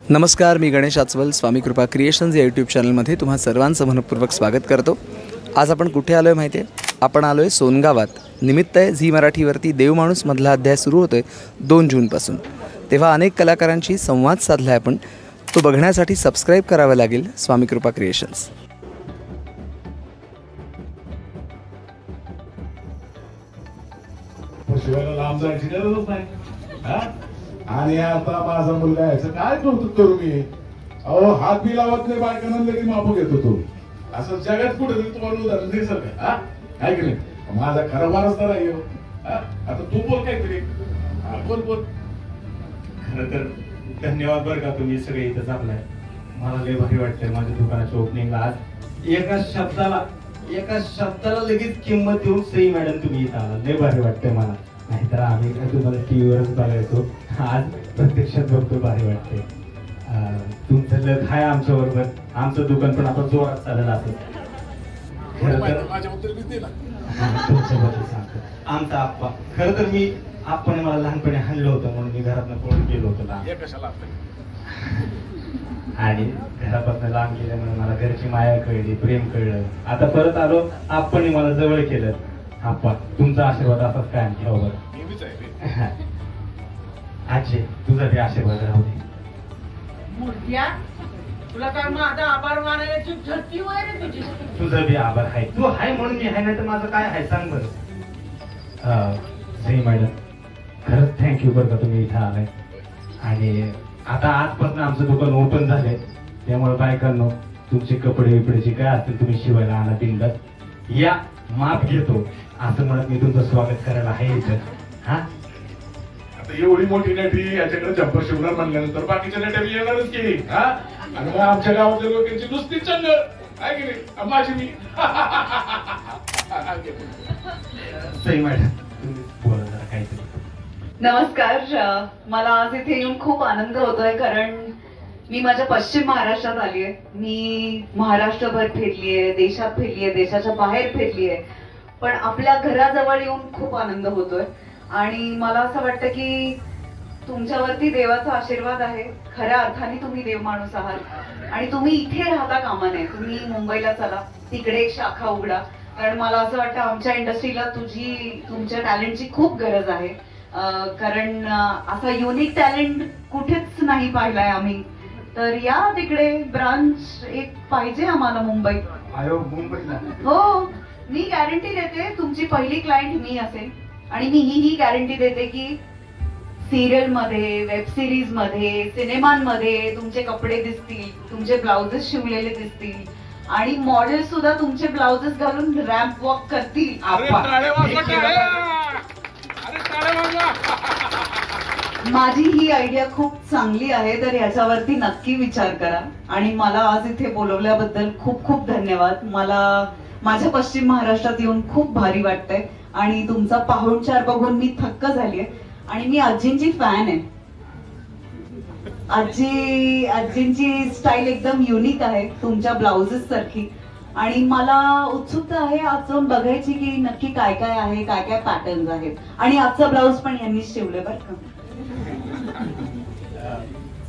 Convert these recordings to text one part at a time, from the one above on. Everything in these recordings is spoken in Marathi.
नमस्कार, मी गणेश आचवल. स्वामी कृपा क्रिएशन्स या यूट्यूब चॅनलमध्ये तुम्हा सर्वांचं मनपूर्वक स्वागत करतो. आज आपण कुठे आलो आहे माहिती आहे? आपण आलो आहे सोनगावात. निमित्त आहे झी मराठीवरती देवमाणूस मधला अध्याय सुरू होतो आहे 2 जूनपासून. तेव्हा अनेक कलाकारांशी संवाद साधला आहे आपण. तो बघण्यासाठी सबस्क्राईब करावं लागेल स्वामी कृपा क्रिएशन्स. लांब जायची गरजच नाही. आणि आता माझा मुलगा याचं काय कौतुक करू मी? अहो, हात बी लावत नाही बायकांना, लगेच मापू घेतो तो. असं जगात कुठे तुम्हाला उदाहरण दिसत का? काय की नाही? माझा खरा वारसदार आहे. आता तू बोल काहीतरी. बोल बोल. खरं तर धन्यवाद बरं का, तुम्ही सगळे इथं जमलाय. मला लय भारी वाटतंय माझ्या दुकानाच्या ओपनिंगला. आज एका शब्दाला लगेच किंमत देऊन सई मॅडम तुम्ही इथं आला. लय भारी वाटतंय मला. नाहीतर आम्ही तुम्हाला टीव्हीवरच बघायचो, आज प्रत्यक्षात बघतो. भारी वाटतंय. तुमचं लग आहे आमच्या बरोबर. आमचं दुकान पण आता जोरात चालेल असं. खरं तर तुमच्याबद्दल सांगतो. आमचा आप्पा, खरं तर मी आप्पाने मला लहानपणी हाणलं होतं म्हणून मी घरातनं पळून गेलो होतो लांब. आणि घरापासून लांब गेल्यामुळे मला घरची माया कळली, प्रेम कळलं. आता परत आलो, आप्पाने मला जवळ केलं. आप्पा, तुमचा आशीर्वाद असाच कायम ठेवा. आजी, तुझा बी आशीर्वाद राहू दे. तुला काय माझा आभार मानायची धरती वगैरे तुझी? तुझं बी आभार आहे. तू हाय म्हणून मी आहे, नाही तर माझं काय आहे सांग बरं. सई मॅडम, खरंच थँक्यू बरं का, तुम्ही इथं आलाय. आणि आता आजपासून आमचं दुकान ओपन झालंय, त्यामुळे बायकांनो तुमचे कपडे बिपडेचे काय असतील तुम्ही शिवायला आणा बिंदास. या, माप घेतो असं म्हणत मी तुमचं स्वागत करायला आहे इथं. हा, आता एवढी मोठी नटी याच्याकडे जब्बर शिवणार म्हणल्यानंतर बाकीच्या नट्या बी येणारच की. आणि मग आमच्या गावातल्या लोकांची नुसती चंग आहे की नाही? माझी मी. सई मॅडम, तुम्ही बोला जरा काहीतरी. नमस्कार. मला आज इथे येऊन खूप आनंद होतोय, कारण मी माझ्या पश्चिम महाराष्ट्रात आली आहे. मी महाराष्ट्रभर फिरलीये, देशात फिरलीये, देशाच्या बाहेर फिरलीये, पण आपल्या घराजवळ येऊन खूप आनंद होतोय. आणि मला असं वाटतं की तुमच्यावरती देवाचा आशीर्वाद आहे. खऱ्या अर्थाने तुम्ही देव माणूस आहात आणि तुम्ही इथे राहता कामा नये. तुम्ही मुंबईला चला, तिकडे एक शाखा उघडा, कारण मला असं वाटतं आमच्या इंडस्ट्रीला तुमच्या टॅलेंटची खूप गरज आहे. कारण असा युनिक टॅलेंट कुठेच नाही पाहिलाय आम्ही. तर या तिकडे ब्रांच एक पाहिजे आम्हाला मुंबईत. मुंबईला? हो, मी गॅरंटी देते तुमची पहिली क्लायंट मी असेल. आणि मी ही गॅरंटी देते की सिरियल मध्ये, वेब सिरीज मध्ये, सिनेमांमध्ये तुमचे कपडे दिसतील, तुमचे ब्लाउजेस शिवलेले दिसतील आणि मॉडेल सुद्धा तुमचे ब्लाउजेस घालून रॅम्प वॉक करतील. माझी ही आयडिया खूप चांगली आहे, तर याच्यावरती नक्की विचार करा. आणि मला आज इथे बोलवल्याबद्दल खूप खूप धन्यवाद. मला माझ्या पश्चिम महाराष्ट्रात येऊन खूप भारी वाटतंय आणि तुमचा पाहुणचार बघून मी थक्क झालीये. आणि मी आजींची फॅन आहे. आजींची स्टाईल एकदम युनिक आहे, तुमच्या ब्लाउजेस सारखी. आणि मला उत्सुकता आहे आज जाऊन बघायची की नक्की काय काय आहे, काय काय पॅटर्न्स आहेत. आणि आजचा ब्लाउज पण यांनीच शिवले बरं का.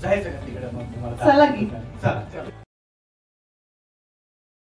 जायचं का तिकडे मग? चला की. चला.